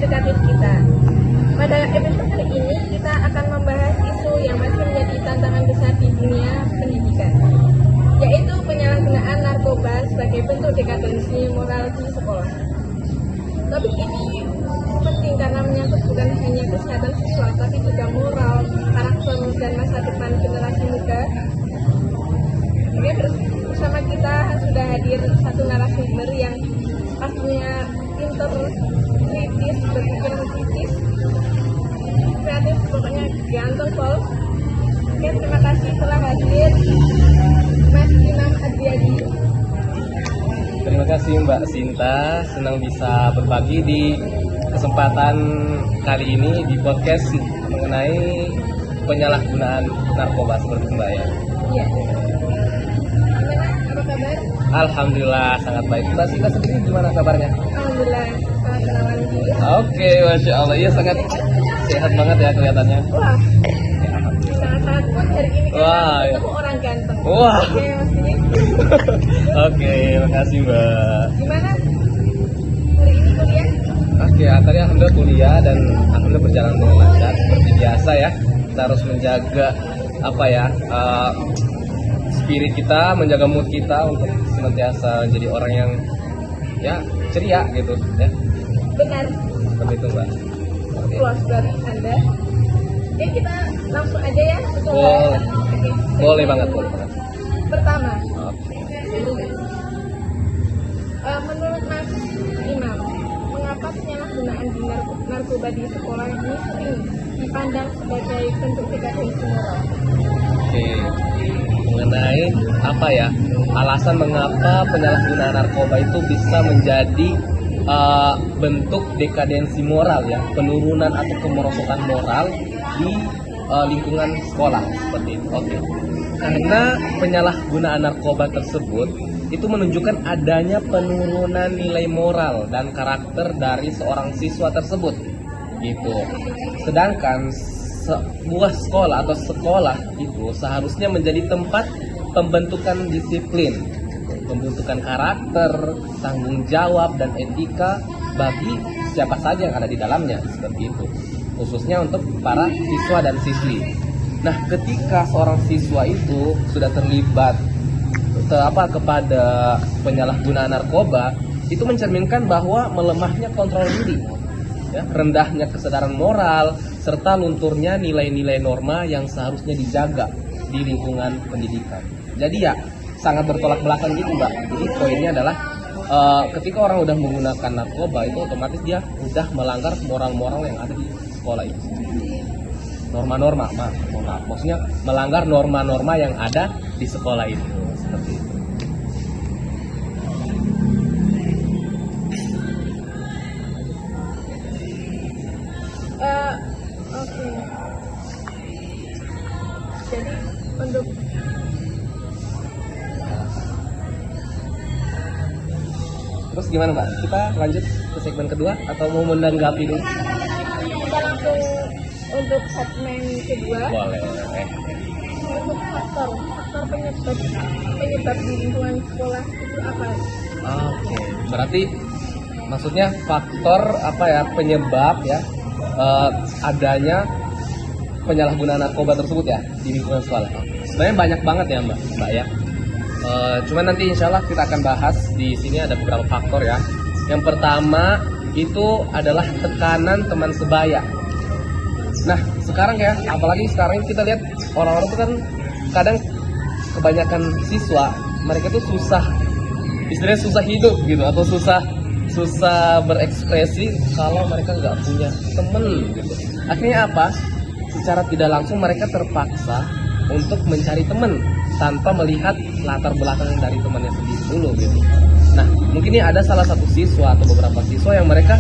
edukatif kita. Pada episode kali ini kita akan membahas isu yang masih menjadi tantangan besar di dunia pendidikan, yaitu penyalahgunaan narkoba sebagai bentuk dekadensi moral di sekolah. Topik ini penting karena menyangkut bukan hanya kesehatan siswa, tapi juga moral, karakter, dan masa depan generasi muda. Oke, bersama kita sudah hadir satu narasumber yang pastinya pinter, kritis, berpikir kritis, kreatif, pokoknya ganteng pol. Oke, terima kasih telah hadir Mas Imam Adriadi. Terima kasih Mbak Sinta, senang bisa berbagi di kesempatan kali ini di podcast mengenai penyalahgunaan narkoba seperti Mbak ya. Iya. Gimana? Apa kabar? Alhamdulillah sangat baik. Mbak Sinta sendiri gimana kabarnya? Alhamdulillah, sangat kenalan dulu. Oke, Masya Allah, iya sangat sehat banget ya kelihatannya. Wah, sangat-sangat pun hari ini kita Wah, ketemu orang ganteng. Wah. Oke, Mas ini. Oke, makasih Mbak. Gimana? Hari ini kuliah? Oke, tadi alhamdulillah kuliah dan alhamdulillah berjalan dengan lancar seperti biasa ya. Kita harus menjaga spirit kita, menjaga mood kita untuk senantiasa menjadi orang yang ya ceria gitu ya. Benar. Seperti itu Mbak. Oke. Puas dari Anda. Oke, kita langsung aja ya. Boleh. Oke. Boleh banget, boleh banget. Pertama, Oke. menurut Mas Imam, mengapa penyalahgunaan di narkoba di sekolah ini sering dipandang sebagai bentuk dekadensi moral? Oke. Mengenai alasan mengapa penyalahgunaan narkoba itu bisa menjadi bentuk dekadensi moral ya, penurunan atau kemerosotan moral di lingkungan sekolah seperti itu. Oke. Karena penyalahgunaan narkoba tersebut itu menunjukkan adanya penurunan nilai moral dan karakter dari seorang siswa tersebut gitu. Sedangkan sebuah sekolah atau sekolah itu seharusnya menjadi tempat pembentukan disiplin, pembentukan karakter, tanggung jawab dan etika bagi siapa saja yang ada di dalamnya seperti itu, khususnya untuk para siswa dan siswi. Nah, ketika seorang siswa itu sudah terlibat kepada penyalahgunaan narkoba, itu mencerminkan bahwa melemahnya kontrol diri, ya, rendahnya kesadaran moral, serta lunturnya nilai-nilai norma yang seharusnya dijaga di lingkungan pendidikan. Jadi ya sangat bertolak belakang gitu Mbak. Jadi poinnya adalah ketika orang udah menggunakan narkoba itu otomatis dia udah melanggar moral-moral yang ada di sekolah itu. Norma-norma, maksudnya melanggar norma-norma yang ada di sekolah itu seperti itu. Oke. Jadi untuk Terus gimana Mbak? Kita lanjut ke segmen kedua atau mau menanggapi dulu? kita langsung untuk segmen kedua. Boleh. Untuk faktor penyebab di lingkungan sekolah itu apa? Oke. Berarti maksudnya faktor penyebab ya adanya penyalahgunaan narkoba tersebut ya di lingkungan sekolah. Sebenarnya banyak banget ya Mbak ya. Cuman nanti insya Allah kita akan bahas di sini ada beberapa faktor ya. Yang pertama itu adalah tekanan teman sebaya. Nah sekarang ya, apalagi sekarang kita lihat orang-orang itu kan kadang kebanyakan siswa mereka tuh istilahnya susah hidup gitu, atau susah berekspresi kalau mereka nggak punya temen gitu. Akhirnya apa? Secara tidak langsung mereka terpaksa untuk mencari teman tanpa melihat latar belakang dari temannya sendiri dulu gitu. Nah mungkin ini ada salah satu siswa atau beberapa siswa yang mereka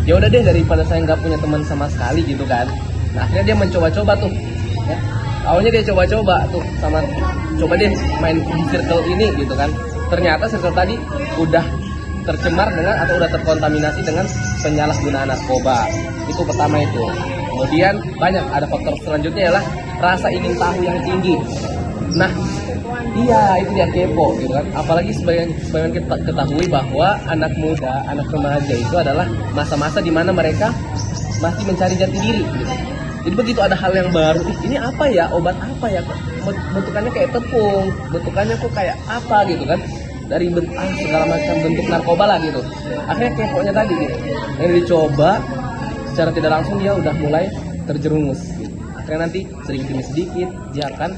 ya udah deh, daripada saya nggak punya teman sama sekali gitu kan. Nah akhirnya dia mencoba-coba tuh ya. Awalnya dia coba-coba tuh coba deh main di circle ini gitu kan. Ternyata circle tadi udah tercemar dengan atau udah terkontaminasi dengan penyalahgunaan narkoba. Itu pertama itu. Kemudian banyak ada faktor selanjutnya adalah rasa ingin tahu yang tinggi. Nah, iya itu dia kepo gitu kan. Apalagi sebagian kita ketahui bahwa anak muda, anak remaja itu adalah masa-masa di mana mereka masih mencari jati diri gitu. Jadi begitu ada hal yang baru, ini apa ya, obat apa ya, bentukannya kayak tepung, bentukannya kok kayak apa gitu kan, dari segala macam bentuk narkoba lah gitu. Akhirnya keponya tadi gitu, yang dicoba secara tidak langsung dia udah mulai terjerumus gitu. Akhirnya nanti sedikit demi sedikit dia akan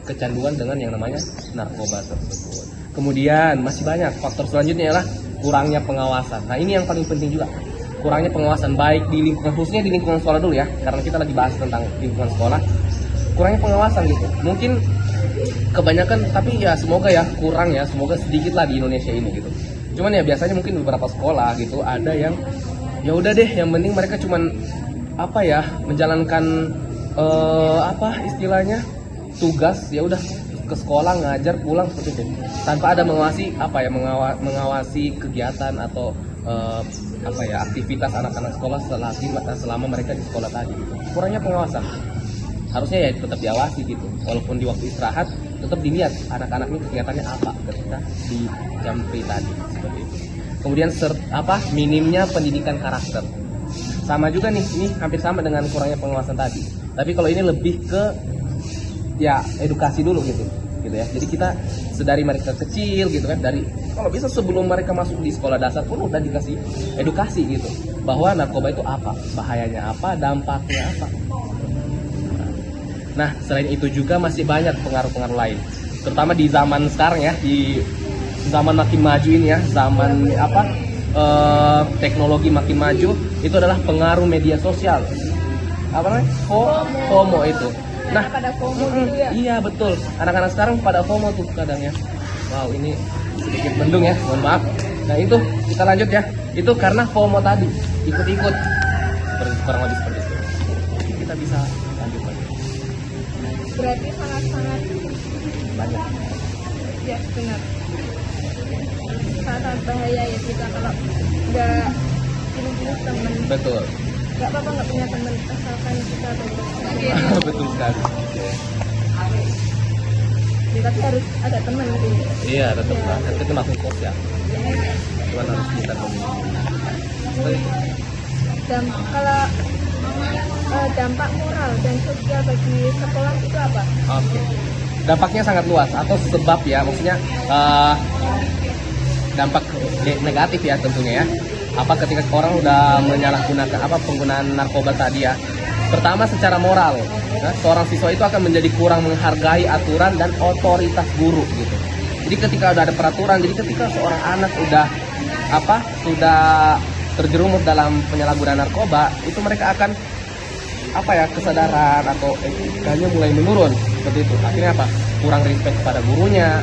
kecanduan dengan yang namanya narkoba tersebut. Kemudian masih banyak faktor selanjutnya adalah kurangnya pengawasan. Nah ini yang paling penting juga, kurangnya pengawasan baik di lingkungan, khususnya di lingkungan sekolah dulu ya, karena kita lagi bahas tentang lingkungan sekolah. Kurangnya pengawasan gitu, mungkin kebanyakan, tapi ya semoga ya kurang ya, semoga sedikit lah di Indonesia ini gitu. Cuman ya biasanya mungkin beberapa sekolah gitu ada yang ya udah deh, yang penting mereka cuman apa ya, menjalankan apa istilahnya, tugas, ya udah ke sekolah ngajar pulang seperti itu, tanpa ada mengawasi apa ya, mengawasi kegiatan atau apa ya, aktivitas anak-anak sekolah selama mereka di sekolah tadi gitu. Kurangnya pengawasan, harusnya ya tetap diawasi gitu, walaupun di waktu istirahat tetap dilihat anak-anak ini kegiatannya apa ketika di jam free tadi seperti itu. Kemudian minimnya pendidikan karakter, sama juga nih, ini hampir sama dengan kurangnya pengawasan tadi, tapi kalau ini lebih ke ya edukasi dulu gitu ya. Jadi kita sedari mereka kecil gitu kan, dari kalau bisa sebelum mereka masuk di sekolah dasar pun udah dikasih edukasi gitu, bahwa narkoba itu apa, bahayanya apa, dampaknya apa. Nah selain itu juga masih banyak pengaruh-pengaruh lain, terutama di zaman sekarang ya, di zaman makin maju ini ya, zaman apa, teknologi makin maju, itu adalah pengaruh media sosial, apa namanya, FOMO itu. Nah, pada FOMO gitu ya? Iya betul, anak-anak sekarang pada FOMO tuh kadangnya. Wow, ini sedikit bendung ya, mohon maaf. Nah itu kita lanjut ya, itu karena FOMO tadi, ikut-ikut, kurang lebih seperti itu. Kita bisa lanjut lagi. Berarti sangat-sangat Banyak. ya benar, sangat bahaya ya kita kalau nggak pilih-pilih teman. Betul. Nggak apa-apa nggak punya teman, asalkan kita tahu. Betul sekali. Ya, tapi harus ada teman gitu. Iya, betul. Kan kita masuk sosial. Cuman harus kita tahu. Dan kalau dampak moral dan sosial bagi sekolah itu apa? Oke. Dampaknya sangat luas, atau sebab ya, maksudnya dampak negatif ya tentunya ya. Apa ketika orang udah menyalahgunakan penggunaan narkoba tadi ya. Pertama secara moral, seorang siswa itu akan menjadi kurang menghargai aturan dan otoritas guru gitu. Jadi ketika udah ada peraturan, jadi ketika seorang anak sudah terjerumus dalam penyalahgunaan narkoba, itu mereka akan kesadaran atau etikanya mulai menurun seperti itu. Akhirnya kurang respect kepada gurunya,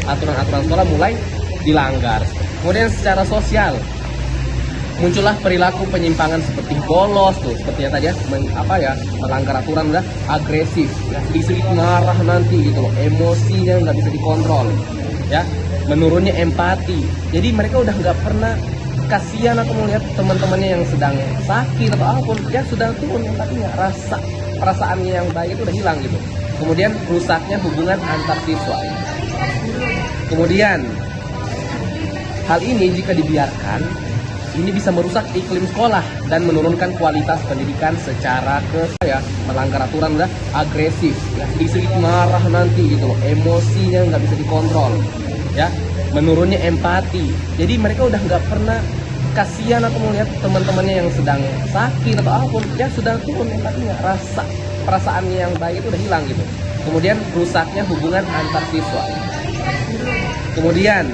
aturan-aturan sekolah mulai dilanggar. Kemudian secara sosial, muncullah perilaku penyimpangan seperti bolos tuh, sepertinya tadi ya, melanggar aturan, udah agresif, ya, sedikit marah nanti gitu loh, emosinya nggak bisa dikontrol, ya, menurunnya empati. Jadi mereka udah nggak pernah kasihan atau melihat teman-temannya yang sedang sakit atau apapun, ya sudah turun empatinya, perasaannya yang baik itu udah hilang gitu. Kemudian rusaknya hubungan antar siswa. Kemudian hal ini jika dibiarkan, ini bisa merusak iklim sekolah dan menurunkan kualitas pendidikan secara melanggar aturan, udah agresif, ya, sedikit marah nanti gitu loh, emosinya nggak bisa dikontrol, ya, menurunnya empati. Jadi mereka udah nggak pernah kasihan atau melihat teman-temannya yang sedang sakit atau apapun, ya sudah turun empatinya, perasaannya yang baik itu udah hilang gitu. Kemudian rusaknya hubungan antar siswa. Kemudian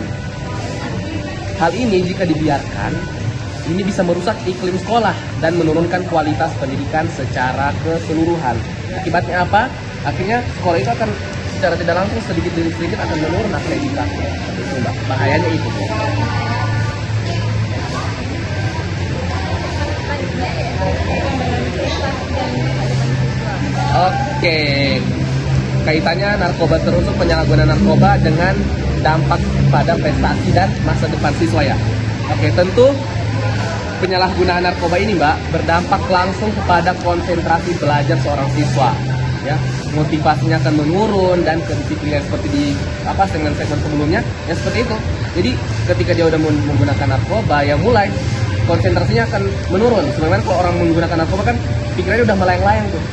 hal ini jika dibiarkan, ini bisa merusak iklim sekolah dan menurunkan kualitas pendidikan secara keseluruhan. Akibatnya apa? Akhirnya sekolah itu akan secara tidak langsung sedikit demi sedikit akan menurun akreditasinya. Itu Mbak, bahayanya itu. Oke, kaitannya narkoba terusuk, penyalahgunaan narkoba dengan dampak pada prestasi dan masa depan siswa ya. Oke, tentu penyalahgunaan narkoba ini Mbak berdampak langsung kepada konsentrasi belajar seorang siswa, ya. motivasinya akan menurun dan kedisiplinan seperti di segmen sebelumnya ya seperti itu. Jadi ketika dia udah menggunakan narkoba ya mulai konsentrasinya akan menurun. Sebenarnya kalau orang menggunakan narkoba kan pikirannya udah melayang-layang tuh.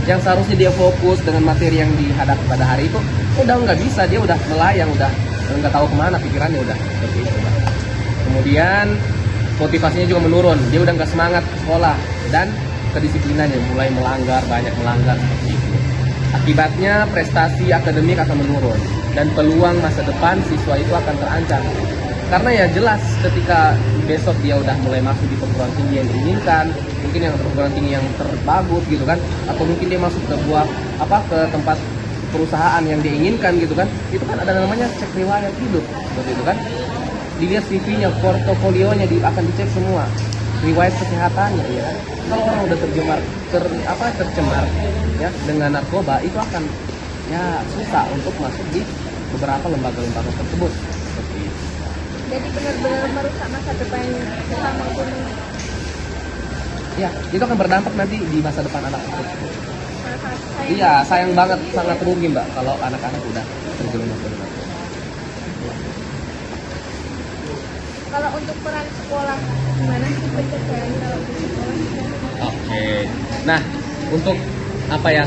Yang seharusnya dia fokus dengan materi yang dihadapi pada hari itu udah nggak bisa, dia udah melayang, udah nggak tahu kemana pikirannya udah seperti itu. Kemudian motivasinya juga menurun, dia udah nggak semangat sekolah dan kedisiplinannya mulai banyak melanggar seperti itu. Akibatnya prestasi akademik akan menurun dan peluang masa depan siswa itu akan terancam. Karena ya jelas ketika besok dia udah mulai masuk di perguruan tinggi yang diinginkan, mungkin yang perguruan tinggi yang terbagus gitu kan, atau mungkin dia masuk ke ke tempat perusahaan yang dia inginkan gitu kan, itu kan ada namanya cek riwayat hidup seperti itu kan. Dilihat CV-nya, portofolionya akan dicek semua, riwayat kesehatannya ya kan. Kalau orang udah tercemar ya dengan narkoba itu akan ya susah untuk masuk di beberapa lembaga-lembaga tersebut seperti itu. Jadi benar-benar merusak masa depan kita maupun ya itu akan berdampak nanti di masa depan anak tersebut. sayang. Iya, sayang banget, sangat rugi Mbak kalau anak-anak udah terjerumus ke narkoba. Kalau untuk peran sekolah gimana sih pencegahan kalau di sekolah? Oke. Nah, untuk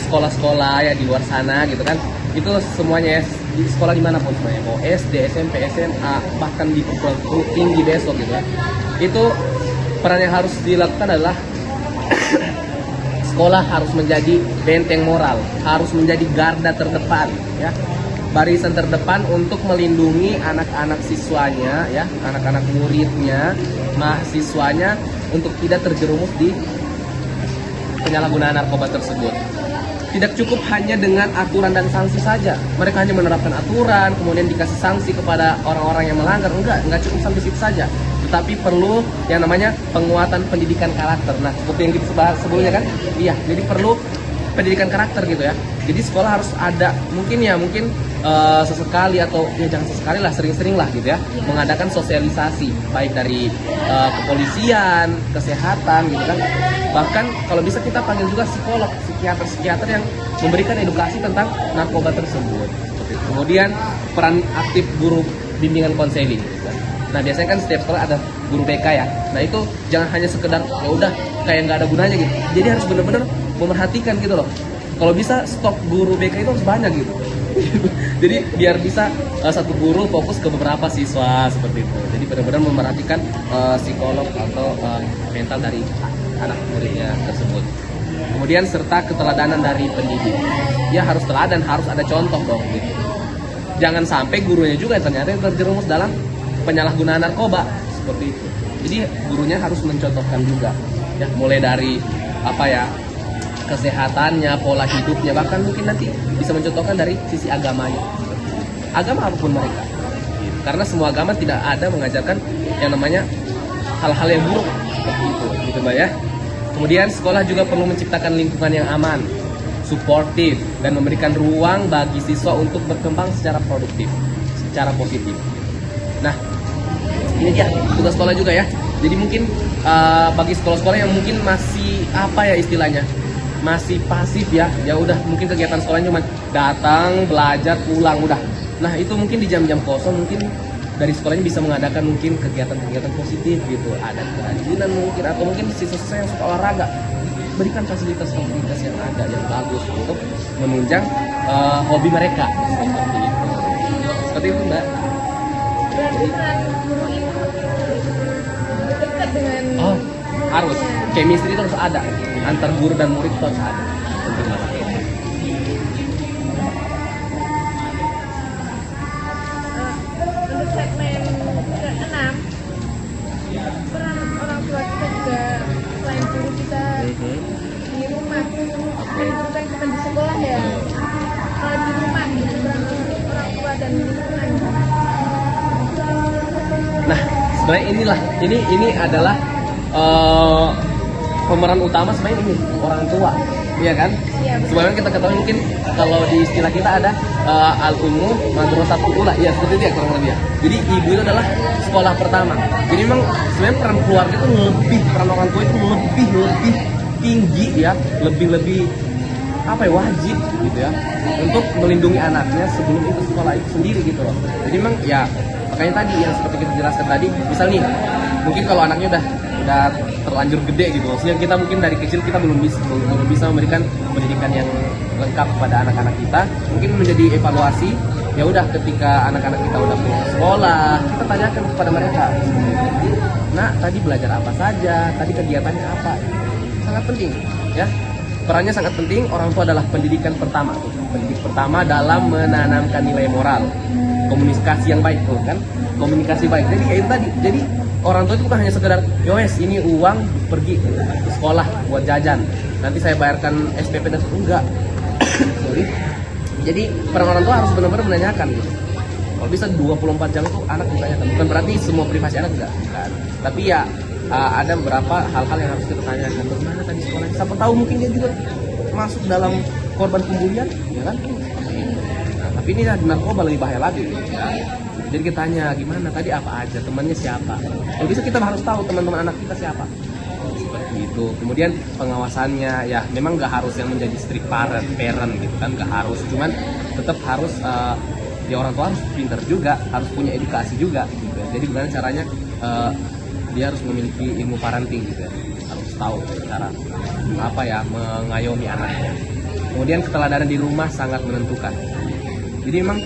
sekolah-sekolah ya di luar sana gitu kan, itu semuanya ya, di sekolah dimanapun semuanya, mau SD, SMP, SMA, bahkan di perguruan tinggi besok gitu ya, itu peran yang harus dilakukan adalah sekolah harus menjadi benteng moral, harus menjadi garda terdepan ya, barisan terdepan untuk melindungi anak-anak siswanya ya, anak-anak muridnya, mahasiswanya untuk tidak terjerumus di penyalahgunaan narkoba tersebut. Tidak cukup hanya dengan aturan dan sanksi saja. Mereka hanya menerapkan aturan, kemudian dikasih sanksi kepada orang-orang yang melanggar. Enggak cukup sampai situ saja. Tetapi perlu yang namanya penguatan pendidikan karakter. Nah, seperti yang kita bahas sebelumnya kan? Iya, jadi perlu pendidikan karakter gitu ya. Jadi sekolah harus ada, mungkin sesekali atau ya jangan sesekali lah, sering-sering lah gitu ya, mengadakan sosialisasi baik dari kepolisian, kesehatan gitu kan. Bahkan kalau bisa kita panggil juga psikolog, psikiater yang memberikan edukasi tentang narkoba tersebut. Seperti itu. Kemudian peran aktif guru bimbingan konseling. Gitu kan. Nah biasanya kan setiap sekolah ada guru BK ya. Nah itu jangan hanya sekedar ya udah kayak nggak ada gunanya gitu. Jadi harus benar-benar memerhatikan gitu loh. Kalau bisa stok guru BK itu harus banyak gitu. Jadi biar bisa satu guru fokus ke beberapa siswa seperti itu. Jadi benar-benar memerhatikan psikolog atau mental dari anak muridnya tersebut. Kemudian serta keteladanan dari pendidik. Ya harus teladan, harus ada contoh dong gitu. Jangan sampai gurunya juga ternyata terjerumus dalam penyalahgunaan narkoba seperti itu. Jadi gurunya harus mencontohkan juga. Ya mulai dari kesehatannya, pola hidupnya, bahkan mungkin nanti bisa mencontohkan dari sisi agamanya. Agama apapun mereka. Karena semua agama tidak ada mengajarkan yang namanya hal-hal yang buruk seperti itu, gitu Mbak ya. Kemudian sekolah juga perlu menciptakan lingkungan yang aman, suportif, dan memberikan ruang bagi siswa untuk berkembang secara produktif, secara positif. Nah, ini dia tugas sekolah juga ya. Jadi mungkin bagi sekolah-sekolah yang mungkin masih istilahnya masih pasif ya udah mungkin kegiatan sekolahnya cuma datang, belajar, pulang udah. Nah itu mungkin di jam-jam kosong mungkin dari sekolahnya bisa mengadakan mungkin kegiatan-kegiatan positif gitu, ada kerajinan mungkin, atau mungkin siswa-siswa yang suka olahraga berikan fasilitas-fasilitas yang ada yang bagus untuk menunjang hobi mereka seperti itu Mbak. Berarti peran guru itu dekat dengan harus chemistry itu harus ada antar guru dan murid, itu harus ada. Untuk segmen ke-6, peran orang tua kita juga selain guru kita di rumah. Kan guru kan kita di sekolah ya. Kalau di rumah peran orang tua dan lingkungan. Nah sebenarnya ini adalah pemeran utama sebenarnya ini orang tua, iya kan? Iya, sebenarnya kita ketahui mungkin kalau di istilah kita ada al-ummu madrasatul ula, ya seperti itu ya kurang lebih ya. Jadi ibu itu adalah sekolah pertama. Jadi memang sebenarnya peran keluarga itu peran orang tua itu lebih tinggi ya, lebih apa ya, wajib gitu ya untuk melindungi anaknya sebelum itu sekolah itu sendiri gitu loh. Jadi memang ya makanya tadi yang seperti kita jelaskan tadi, misal nih mungkin kalau anaknya udah terlanjur gede gitu, maksudnya kita mungkin dari kecil kita belum bisa memberikan pendidikan yang lengkap kepada anak-anak kita, mungkin menjadi evaluasi. Ya udah, ketika anak-anak kita udah pulang ke sekolah, kita tanyakan kepada mereka, nah tadi belajar apa saja, tadi kegiatannya apa. Sangat penting ya, perannya sangat penting. Orang tua adalah pendidikan pertama, pendidik pertama dalam menanamkan nilai moral, komunikasi yang baik tuh kan, komunikasi baik. Jadi kayak itu tadi, jadi orang tua itu bukan hanya sekedar yowes ini uang pergi ke sekolah buat jajan, nanti saya bayarkan SPP dan enggak. Sorry. Jadi peran orang tua harus benar-benar menanyakan gitu. Kalau bisa 24 jam itu anak ditanyakan. Bukan berarti semua privasi anak enggak. Tapi ya ada beberapa hal-hal yang harus kita tanyakan. Bagaimana tadi sekolahnya? Siapa tahu mungkin dia juga masuk dalam korban pembulian, ya kan? Nah, tapi ini narkoba lebih bahaya lagi. Ya. Jadi kita tanya gimana tadi, apa aja, temannya siapa. Kalau bisa kita harus tahu teman-teman anak kita siapa. Seperti itu. Kemudian pengawasannya ya memang nggak harus yang menjadi strict parent gitu kan, nggak harus, cuman tetap harus ya orang tua harus pintar juga, harus punya edukasi juga gitu. Jadi gimana caranya dia harus memiliki ilmu parenting gitu ya, harus tahu cara apa ya mengayomi anaknya. Kemudian keteladanan di rumah sangat menentukan. Jadi memang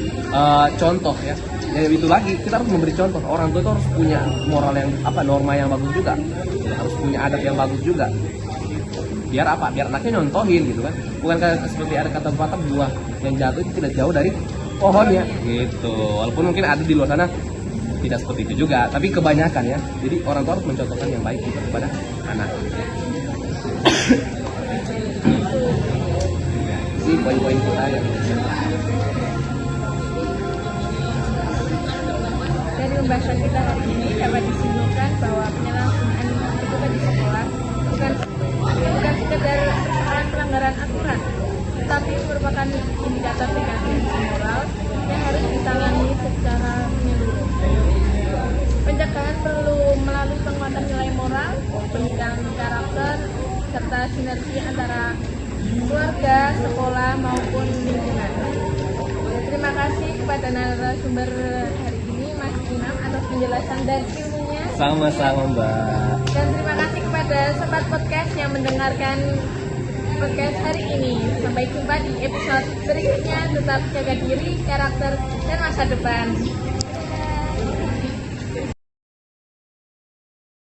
contoh ya itu lagi, kita harus memberi contoh. Orang tua itu harus punya moral yang norma yang bagus juga, harus punya adat yang bagus juga. Biar apa? Biar anaknya nyontohin gitu kan. Bukan seperti ada kata pepatah, buah yang jatuh itu tidak jauh dari pohonnya gitu. Walaupun mungkin ada di luar sana tidak seperti itu juga, tapi kebanyakan ya. Jadi orang tua harus mencontohkan yang baik juga kepada anak. Si poin-poin kita ya. Dari pembahasan kita hari ini dapat disimpulkan bahwa penyalahgunaan narkoba di sekolah bukan sekedar pelanggaran aturan, tetapi merupakan indikator degradasi moral yang harus ditangani secara menyeluruh. Pencegahan perlu melalui penguatan nilai moral, pendidikan karakter, serta sinergi antara keluarga, sekolah maupun lingkungan. Terima kasih kepada narasumber hari ini, Mas Imam, atas penjelasan dan ilmunya. Sama-sama, Mbak. Dan terima kasih kepada sobat podcast yang mendengarkan podcast hari ini. Sampai jumpa di episode berikutnya. Tetap jaga diri, karakter, dan masa depan.